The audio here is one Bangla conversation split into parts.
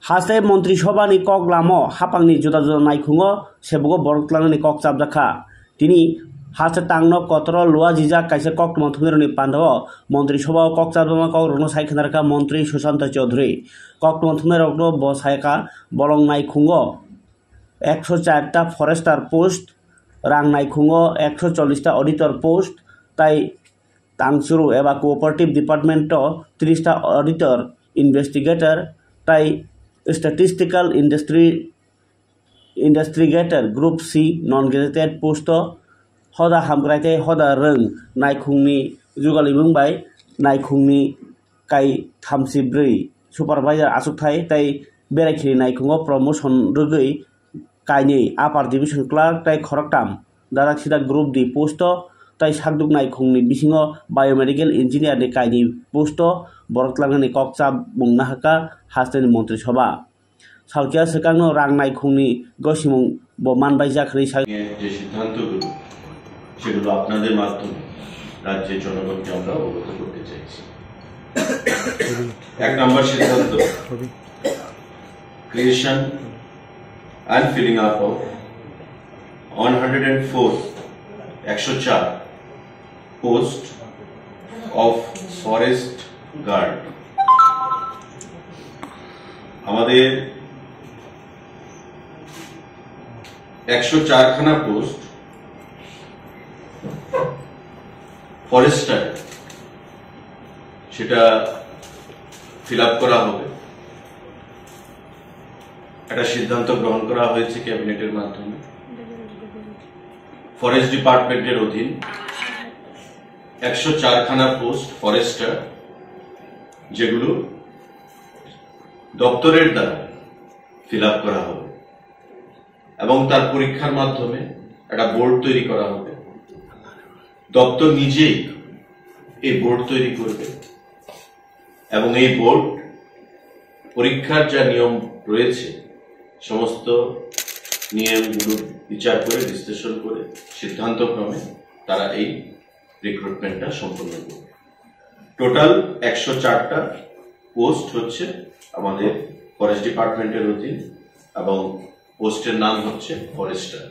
हास्ते मन्त्रिसभानि कक लामो हापांनि जुदा जुदा नायखुङो सेबुगो बरतलांनि कक चाबजाखा तिनि हास्ते तांनो कतर लुआ जिजा काइसे कक मंथुमिरनि पान्डव मन्त्रिसभा कक चाबजामा कक रनो साइखनारका मन्त्री सुशांत चौधरी कक मंथुमिरनो बसायका बलं नायखुङो 104 टा फरेस्टार पोस्ट रां नायखुङो 140 टा ऑडिटर पोस्ट ताई तांसुरु एबा कोऑपरेटिव डिपार्टमेंट 30 टा ऑडिटर इन्वेस्टिगेटर ताई statistical investigator group C non gazetted post हदा हामग्राइते हदा रंग नायखुंनि जुगालि बुंबाय नायखुंनि काई 34 सुपारवाइजार आसुथाय ताई बेरायखिनि नायखुङो प्रमोशन रगै काइनि आपार डिविजन क्लार्क ताई खरकटाम दाराखिदा ग्रुप डी पोस्ट ताई सागदुक नायखुंनि बिसिङो बायोमेडिकल इंजिनियर नि काइनि पोस्ट बरतलांनि ककचाब बुंना हाका हास्तेनि मन्त्रिसभा सालकिया सेकांनो रां नायखुंनि गसिमुं बमानबाय जाखरि যে সিদ্ধান্তগুলো সেগুলো আপনাদের মাধ্যমে রাজ্যের জনগণকে আমরা অবগত করতে চাইছি। এক নম্বর সিদ্ধান্ত creation and filling up of 104 post of forest guard আমাদের 104 খানা পোস্ট ফরেস্টার সেটা ফিল আপ করা হবে। একটা সিদ্ধান্ত গ্রহণ করা হয়েছে ক্যাবিনেটের মাধ্যমে। ফরেস্ট ডিপার্টমেন্টের অধীন 104 খানা পোস্ট ফরেস্টার যেগুলো দপ্তরের দ্বারা ফিল আপ করা হবে এবং তার পরীক্ষার মাধ্যমে একটা বোর্ড তৈরি করা হবে। দপ্তর নিজেই এই বোর্ড তৈরি করবে এবং এই বোর্ড পরীক্ষার যা নিয়ম রয়েছে সমস্ত নিয়মগুলো বিচার করে বিশ্লেষণ করে সিদ্ধান্তক্রমে তারা এই রিক্রুটমেন্টটা সম্পন্ন করবে। টোটাল 104টা পোস্ট হচ্ছে আমাদের ফরেস্ট ডিপার্টমেন্টের অধীন এবং পোস্টের নাম হচ্ছে ফরেস্টার।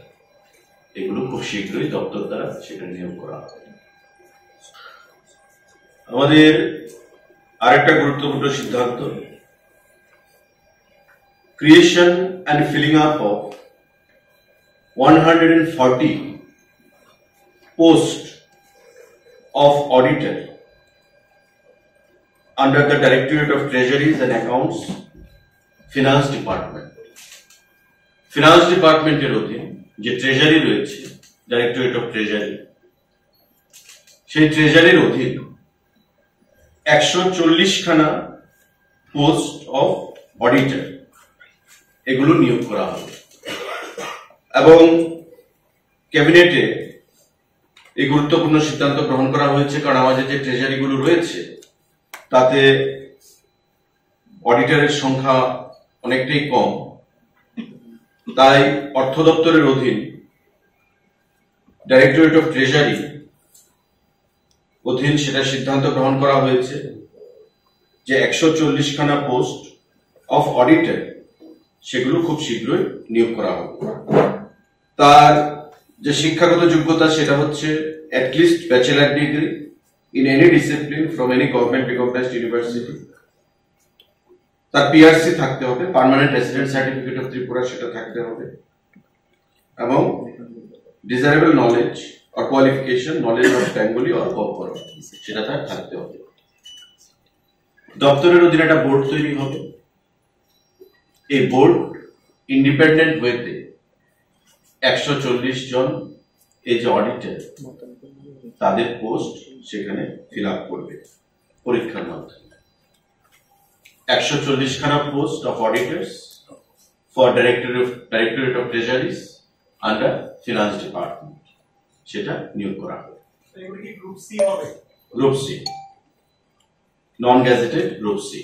এগুলো খুব শীঘ্রই দপ্তর দ্বারা সেটা নিয়োগ করা হবে। আমাদের আরেকটা গুরুত্বপূর্ণ সিদ্ধান্ত creation and filling up of 140 posts of auditor under the Directorate of Treasuries and Accounts, Finance Department. Finance Department এর অধীন যে ট্রেজারি রয়েছে Directorate of Treasury, সেই ট্রেজারির অধীন 140 খানা পোস্ট অফ অডিটর এগুলো নিয়োগ করা হবে এবং ক্যাবিনেটে এই গুরুত্বপূর্ণ সিদ্ধান্ত গ্রহণ করা হয়েছে কারণ আমাদের যে ট্রেজারিগুলো রয়েছে তাতে অডিটরের সংখ্যা অনেকটাই কম। তাই অর্থ দপ্তরের অধীন ডাইরেক্টরেট অফ ট্রেজারি অধীন সেটা সিদ্ধান্ত গ্রহণ করা হয়েছে যে 140 খানা পোস্ট অফ অডিটর সেগুলো খুব শীঘ্রই নিয়োগ করা হবে। তার যে শিক্ষাগত যোগ্যতা সেটা হচ্ছে at least bachelor degree in any discipline from any government recognised university. তার পিআরসি থাকতে হবে, permanent resident certificate of Tripura সেটা থাকতে হবে এবং desirable knowledge or qualification knowledge of Bengali or Kokborok সেটা তার থাকতে হবে। দপ্তরের অধীনে একটা বোর্ড তৈরি হবে। এই বোর্ড ইন্ডিপেন্ডেন্ট ওয়েতে 140 জন এই যে অডিটর তাদের পোস্ট সেখানে ফিল আপ করবে পরীক্ষার মাধ্যমে। 140 খানা post of auditors for directorate of treasuries under finance department সেটা নিয়োগ করা হবে। Group C non gazetted group C.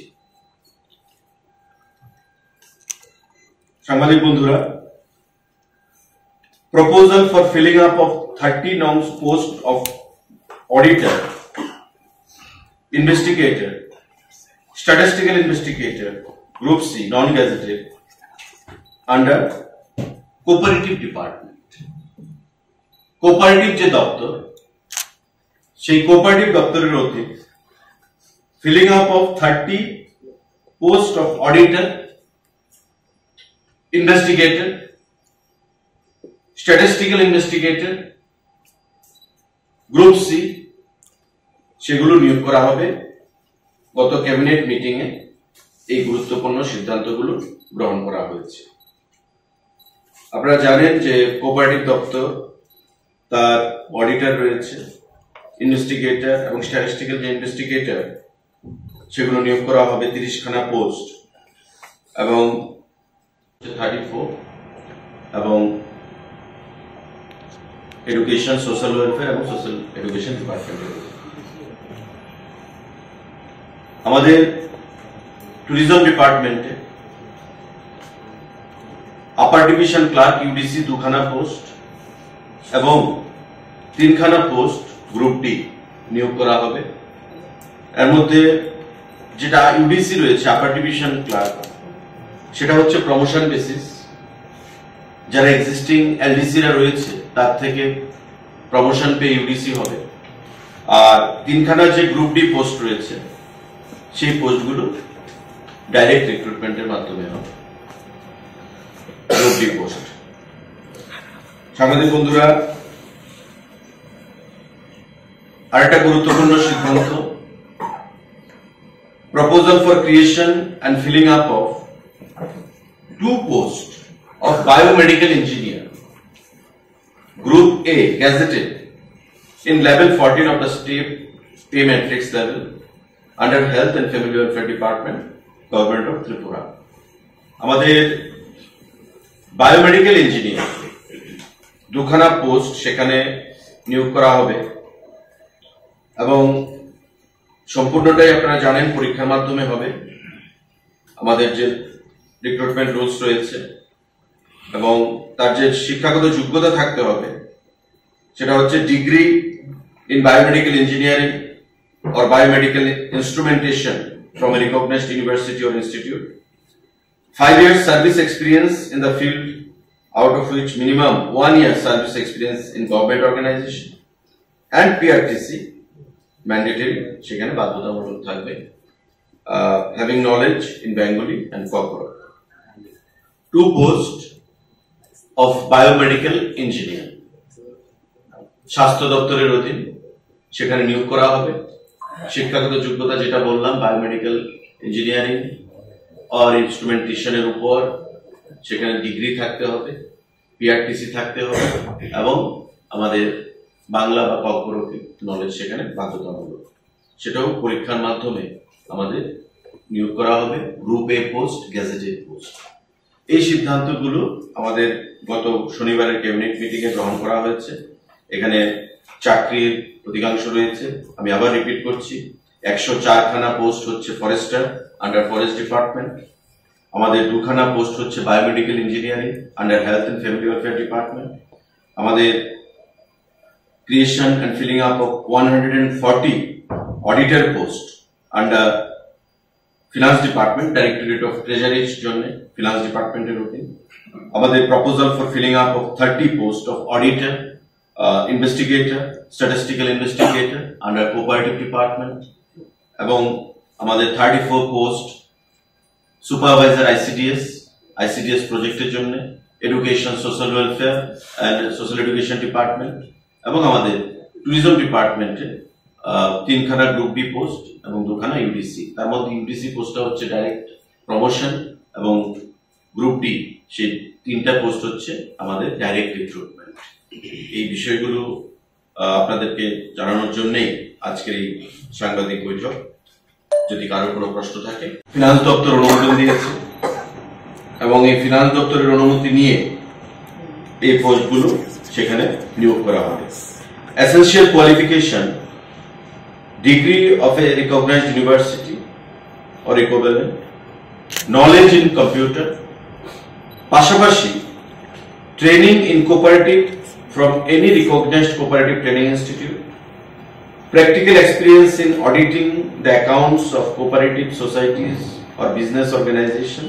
সাংবাদিক বন্ধুরা, proposal for filling up of 30 norms post of auditor, investigator, statistical investigator Group C, non-gazetted, under cooperative department. Cooperative যে দপ্তর, সেই cooperative দপ্তরের অধীনে filling up of 30 post of auditor, investigator, statistical investigator, Group C, সেগুলো নিয়োগ করা হবে। গত ক্যাবিনেট মিটিং এ এই গুরুত্বপূর্ণ সিদ্ধান্তগুলো গ্রহণ করা হয়েছে। আপনারা জানেন যে কোঅপারেটিভ দপ্তর তার অডিটর রয়েছে, ইনভেস্টিগেটর এবং স্ট্যাটিস্টিক্যাল যে ইনভেস্টিগেটর সেগুলো নিয়োগ করা হবে 30 খানা পোস্ট এবং 34 এবং এডুকেশন, সোশ্যাল ওয়েলফেয়ার এবং সোশ্যাল এডুকেশন ডিপার্টমেন্ট। আমাদের ট্যুরিজম ডিপার্টমেন্টে আপার ডিভিশন ক্লার্ক ইউডিসি 2 খানা পোস্ট এবং 3 খানা পোস্ট গ্রুপ ডি নিয়োগ করা হবে। এর মধ্যে যেটা ইউডিসি রয়েছে আপার ডিভিশন ক্লার্ক, সেটা হচ্ছে প্রমোশন বেসিস, যারা এক্সিস্টিং এলডিসিরা রয়েছে তার থেকে প্রমোশন পেয়ে ইউডিসি হবে। আর 3 খানা যে গ্রুপ ডি পোস্ট রয়েছে সেই পোস্টগুলো ডাইরেক্ট রিক্রুটমেন্টের মাধ্যমে হবে। Group D post. সাংবাদিক বন্ধুরা, আরেকটা গুরুত্বপূর্ণ সিদ্ধান্ত, proposal for creation and filling up of 2 posts of biomedical engineer, Group A, gazetted in level 14 of the state pay matrix level under Health and Family Welfare Department, Government of Tripura. আমাদের বায়োমেডিক্যাল ইঞ্জিনিয়ার 2 খানা পোস্ট সেখানে নিয়োগ করা হবে এবং সম্পূর্ণটাই আপনারা জানেন পরীক্ষার মাধ্যমে হবে। আমাদের যে রিক্রুটমেন্ট রুলস রয়েছে এবং তার যে শিক্ষাগত যোগ্যতা থাকতে হবে সেটা হচ্ছে degree in biomedical engineering or biomedical instrumentation from a recognized university or institute, 5 years service experience in the field, out of which minimum 1 year service experience in government organization, and PRTC mandatory সেখানে বাধ্যতামূলক থাকবে, having knowledge in Bengali and corporate. 2 posts of biomedical engineer স্বাস্থ্য দপ্তরের অধীন সেখানে নিয়োগ করা হবে। শিক্ষাগত যোগ্যতা যেটা বললাম বায়োমেডিক্যাল ইঞ্জিনিয়ারিং আর ইনস্ট্রুমেন্টেশনের উপর সেখানে ডিগ্রি থাকতে হবে, পিআরটিসি থাকতে হবে এবং আমাদের বাংলা বা কর্পোরেটিভ নলেজ সেখানে বাধ্যতামূলক। সেটাও পরীক্ষার মাধ্যমে আমাদের নিয়োগ করা হবে। গ্রুপ এ পোস্ট, গ্যাজেটেড পোস্ট। এই সিদ্ধান্তগুলো আমাদের গত শনিবারের ক্যাবিনেট মিটিং এ গ্রহণ করা হয়েছে। এখানে চাকরির অধিকাংশ রয়েছে, আমি আবার রিপিট করছি, 104 খানা পোস্ট হচ্ছে ফরেস্টার আন্ডার ফরেস্ট ডিপার্টমেন্ট, আমাদের 2 খানা পোস্ট হচ্ছে biomedical engineering under health and family welfare department, আমাদের creation and filling up of 140 auditor post under finance department, directorate of ট্রেজারির জন্য ফিনান্স ডিপার্টমেন্টের অধীন, আমাদের proposal for filling up of 30 post of auditor, investigator, statistical investigator under cooperative department এবং আমাদের 34 পোস্ট সুপারভাইজার ICDS প্রজেক্টের জন্য, education, social welfare and social education department এবং আমাদের ট্যুরিজম ডিপার্টমেন্টে 3 খানা গ্রুপ বি পোস্ট এবং 2 খানা ইউডিসি। তার মধ্যে ইউডিসি পোস্টটা হচ্ছে ডাইরেক্ট প্রমোশন এবং গ্রুপ ডি সেই 3টা পোস্ট হচ্ছে আমাদের ডাইরেক্ট রিক্রুটমেন্ট। এই বিষয়গুলো আপনাদেরকে জানানোর জন্যই আজকের এই সাংবাদিক বৈঠক। যদি কারোর কোনো প্রশ্ন থাকে, ফিনান্স দপ্তর অনুমোদন দিয়েছে এবং এই ফিনান্স দপ্তরের অনুমতি নিয়ে এই পোস্টগুলো সেখানে নিয়োগ করা হবে। Essential qualification, degree of a recognised university or equivalent, knowledge in computer, পাশাপাশি training in cooperative from any recognized cooperative training institute, practical experience in auditing the accounts of cooperative societies or business organization,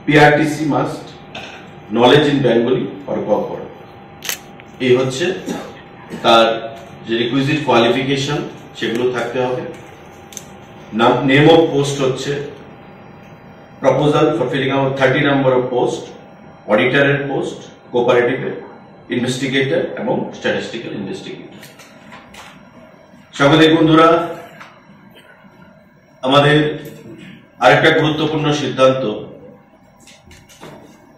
PRTC must knowledge in Bengali or Kokor. এই হচ্ছে তার যে রিকুইজিট কোয়ালিফিকেশন সেগুলো থাকতে হবে। নেম অফ পোস্ট হচ্ছে proposal for filling out 30 number of post, অডিটরের পোস্ট, কোঅপারেটিভের, ইনভেস্টিগেটর এবং স্ট্যাটিস্টিক্যাল ইনভেস্টিগেটর। সাংবাদিক বন্ধুরা, আমাদের আরেকটা গুরুত্বপূর্ণ সিদ্ধান্ত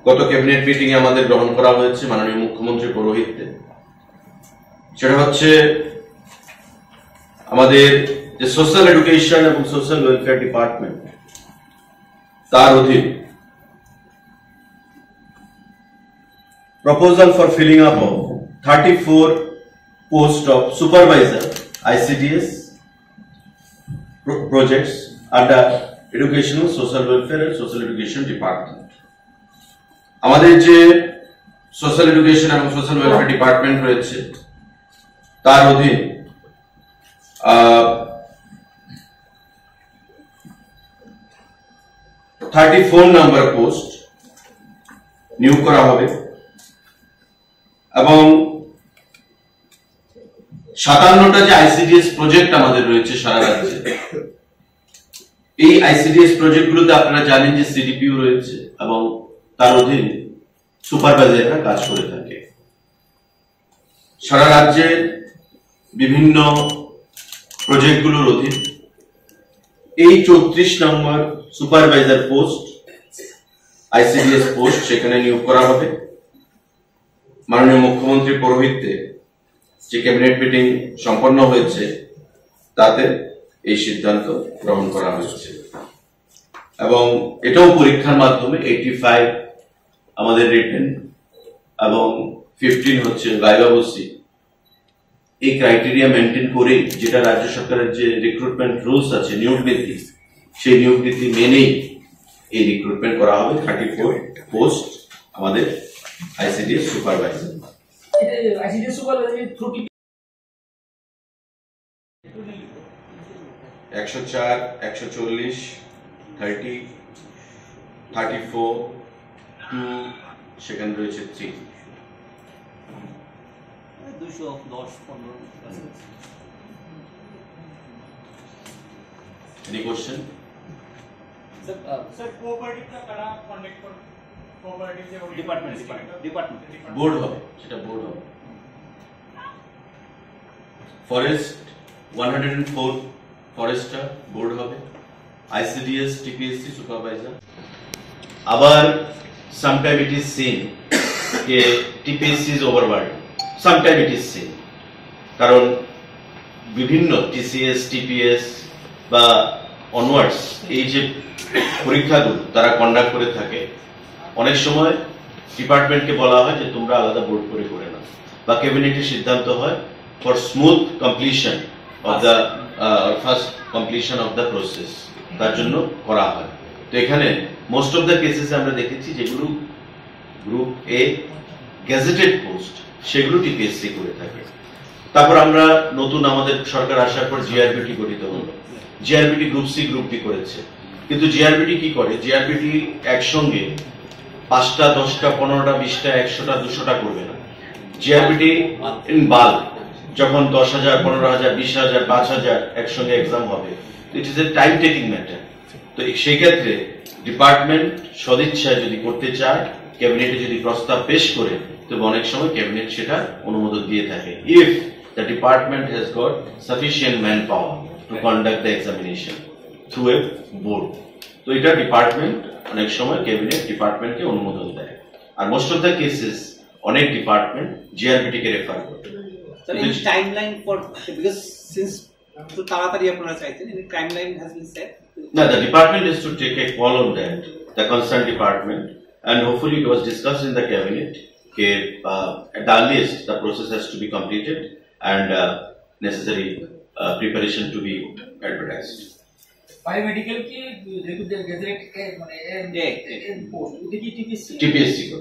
গত ক্যাবিনেট মিটিং এ আমাদের গ্রহণ করা হয়েছে মাননীয় মুখ্যমন্ত্রী পৌরোহিত্যে। সেটা হচ্ছে আমাদের যে সোশ্যাল এডুকেশন এবং সোশ্যাল ওয়েলফেয়ার ডিপার্টমেন্ট তার অধীন proposal for filling up of 34 post of supervisor ICDS projects under educational social welfare and social education department. আমাদের যে সোশ্যাল এডুকেশন এবং সোশ্যাল ওয়েলফেয়ার ডিপার্টমেন্ট রয়েছে তার অধীন 34 নাম্বার পোস্ট নিয়োগ করা হবে এবং 57টা যে ICDS প্রজেক্ট আমাদের রয়েছে সারা রাজ্যে, এই ICDS প্রজেক্টগুলোতে আপনারা জানেন যে CDPO রয়েছে এবং তার অধীন সুপারভাইজাররা কাজ করে থাকে। সারা রাজ্যে বিভিন্ন প্রজেক্টগুলোর অধীন এই 34 নম্বর সুপারভাইজার পোস্ট ICDS পোস্ট সেখানে নিয়োগ করা হবে। মাননীয় মুখ্যমন্ত্রী পৌরোহিত্যে যে ক্যাবিনেট মিটিং সম্পন্ন হয়েছে তাতে এই সিদ্ধান্ত গ্রহণ করা হয়েছে এবং এটাও পরীক্ষার মাধ্যমে 85 আমাদের রিটেন এবং 15 হচ্ছে ভাইভা বসি। এই ক্রাইটেরিয়া মেনটেন করে যেটা রাজ্য সরকারের যে রিক্রুটমেন্ট রুলস আছে, নিয়োগ নীতি, সেই নিয়োগ নীতি মেনেই এই রিক্রুটমেন্ট করা হবে 34 পোস্ট আমাদের ICDS সুপারভাইজার। 104, 140, 30, 34, 2 সেখানে রয়েছে 3। 210-15 Any question? सर कोऑपरेटिव का करा कांटेक्ट कर कोऑपरेटिव से डिपार्टमेंट বোর্ড হবে, সেটা বোর্ড হবে। ফরেস্ট 104 ফরেস্টার বোর্ড হবে, ICDS TPSC সুপারভাইজার। আবার sometime it is seen যে TPSC is overburdened, sometime it is seen কারণ বিভিন্ন TCS TPS বা অনওয়ার্ডস এই যে পরীক্ষাগুলো তারা কন্ডাক্ট করে থাকে, অনেক সময় ডিপার্টমেন্টকে বলা হয় যে তোমরা আলাদা বোর্ড করে নাও, বা ক্যাবিনেটের সিদ্ধান্ত হয় for smooth completion of the first completion of the process, তার জন্য করা হয়। তো এখানে মোস্ট অফ দ্য কেসেস আমরা দেখেছি যেগুলো গ্রুপ এ গ্যাজেটেড পোস্ট সেগুলো টিপিএসসি করে থাকে। তারপর আমরা নতুন আমাদের সরকার আসার পর জিআরবিটি গঠিত হলো, GRBT group C group D করেছে। কিন্তু জিআরবিটি কি করে, জিআরবিটি একসঙ্গে 5টা 10টা 15টা 20টা 100টা 200টা করবে না। জিআরবিটি ইন বাল্ক যখন 10,000 15,000 20,000 5,000 একসঙ্গে এক্সাম হবে, it is a time taking matter. তো সেই ক্ষেত্রে ডিপার্টমেন্ট সদিচ্ছায় যদি করতে চায়, ক্যাবিনেটে যদি প্রস্তাব পেশ করে, তবে অনেক সময় ক্যাবিনেট সেটা অনুমোদন দিয়ে থাকে, if the department has got sufficient man power to conduct the examination through a board. তো এটা ডিপার্টমেন্ট অনেক সময় ক্যাবিনেট ডিপার্টমেন্টকে অনুমোদন দেয়। আর মোস্ট অফ দ্য কেসেস অনেক ডিপার্টমেন্ট জিআরবিটি কে রেফার করে। Sir, any timeline for, because since to তাড়াতাড়ি আপনারা চাইছেন, any timeline has been set? No, the department is to take a call on that, the concerned department, and hopefully it was discussed in the cabinet that at the earliest the process has to be completed and necessary preparation to be advertised. Biomedical की रेगुलर गैजेट के माने एन पोस्ट उदिकी TPSC को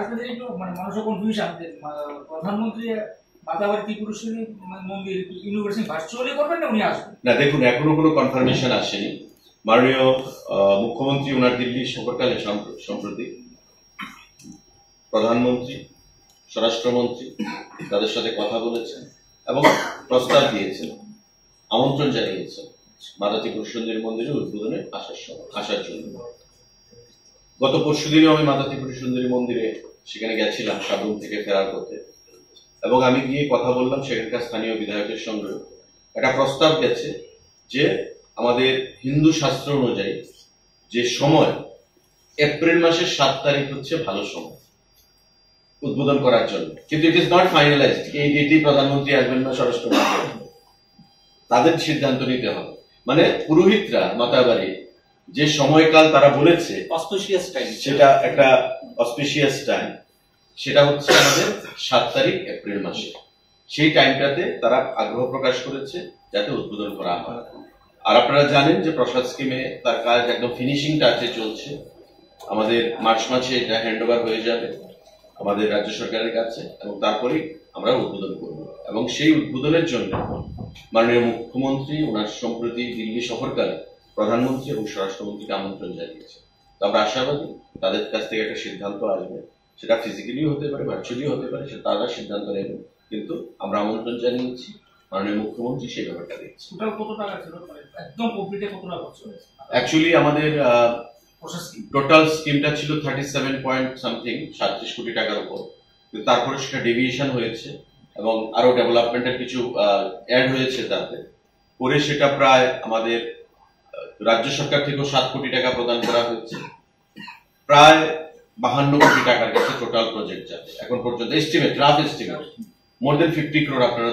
আপনাদের একটু মানে মানুষের কনফিউশন যে প্রধানমন্ত্রী মাতাবাড়ি ত্রিপুরেশ্বরী মন্দির ইউনিভার্সিটি ভার্চুয়ালি করবেন না উনি আসবেন? না, দেখুন, এখনো কোনো কনফার্মেশন আসেনি। মাননীয় মুখ্যমন্ত্রী ওনার দিল্লি সফরকালে সম্প্রতি প্রধানমন্ত্রী, স্বরাষ্ট্রমন্ত্রী তাদের সাথে কথা বলেছেন এবং প্রস্তাব দিয়েছেন, আমন্ত্রণ জানিয়েছেন মাতা ত্রিপুরেশ্বরী মন্দিরে উদ্বোধনে আসার জন্য। গত পরশুদিনও আমি মাতা ত্রিপুরেশ্বরী মন্দিরে সেখানে গেছিলাম সাবরুম থেকে ফেরার পথে, এবং আমি গিয়ে কথা বললাম সেখানকার স্থানীয় বিধায়কের সঙ্গে। একটা প্রস্তাব গেছে যে আমাদের হিন্দু শাস্ত্র অনুযায়ী যে সময় এপ্রিল মাসের 7 তারিখ হচ্ছে ভালো সময় উদ্বোধন করার জন্য, কিন্তু ইট ইজ নট ফাইনালাইজড। এই ডেটেই প্রধানমন্ত্রী আসবেন না স্বরাষ্ট্রমন্ত্রী আসবেন, তাদের সিদ্ধান্ত নিতে হবে। মানে পুরোহিতরা মাতাবাড়ি যে সময়কাল তারা বলেছে অসপিশিয়াস টাইম, সেটা একটা অসপিশিয়াস টাইম, সেটা হচ্ছে আমাদের 7 তারিখ এপ্রিল মাসে। সেই টাইমটাতে তারা আগ্রহ প্রকাশ করেছে যাতে উদ্বোধন করা হয়। আর আপনারা জানেন যে প্রসাদ স্কিমে তার কাজ একদম ফিনিশিং টাচে চলছে। আমাদের মার্চ মাসে এটা হ্যান্ড ওভার হয়ে যাবে আমাদের রাজ্য সরকারের কাছে, এবং তারপরেই আমরা উদ্বোধন করব। এবং সেই উদ্বোধনের জন্য মাননীয় মুখ্যমন্ত্রী ওনার সম্প্রতি দিল্লি সফরকালে প্রধানমন্ত্রী এবং স্বরাষ্ট্রমন্ত্রীকে আমন্ত্রণ জানিয়েছে। তো আমরা আশাবাদী তাদের কাছ থেকে একটা সিদ্ধান্ত আসবে, সেটা ফিজিক্যালি হতে পারে, ভার্চুয়ালি হতে পারে, সেটা তারা সিদ্ধান্ত নেবেন। কিন্তু আমরা আমন্ত্রণ জানিয়েছি, মাননীয় মুখ্যমন্ত্রী সেই ব্যাপারটা দেখছে। টোটাল কত টাকা ছিল, একদম কমপ্লিটে কত টাকা খরচ হয়েছে? অ্যাকচুয়ালি আমাদের প্রসেস কি? টোটাল স্কিমটা ছিল 37 পয়েন্ট সামথিং, 37 কোটি টাকার উপর। কিন্তু তারপরে সেটা ডেভিয়েশন হয়েছে এবং আরো ডেভেলপমেন্টের কিছু অ্যাড হয়েছে তাতে করে সেটা প্রায় আমাদের রাজ্য সরকার থেকেও 7 কোটি টাকা প্রদান করা হয়েছে। প্রায় 52 কোটি টাকার কাছে টোটাল প্রজেক্ট যাবে এখন পর্যন্ত, এস্টিমেট, রাফ এস্টিমেট, মোর দেন 50 crore আপনারা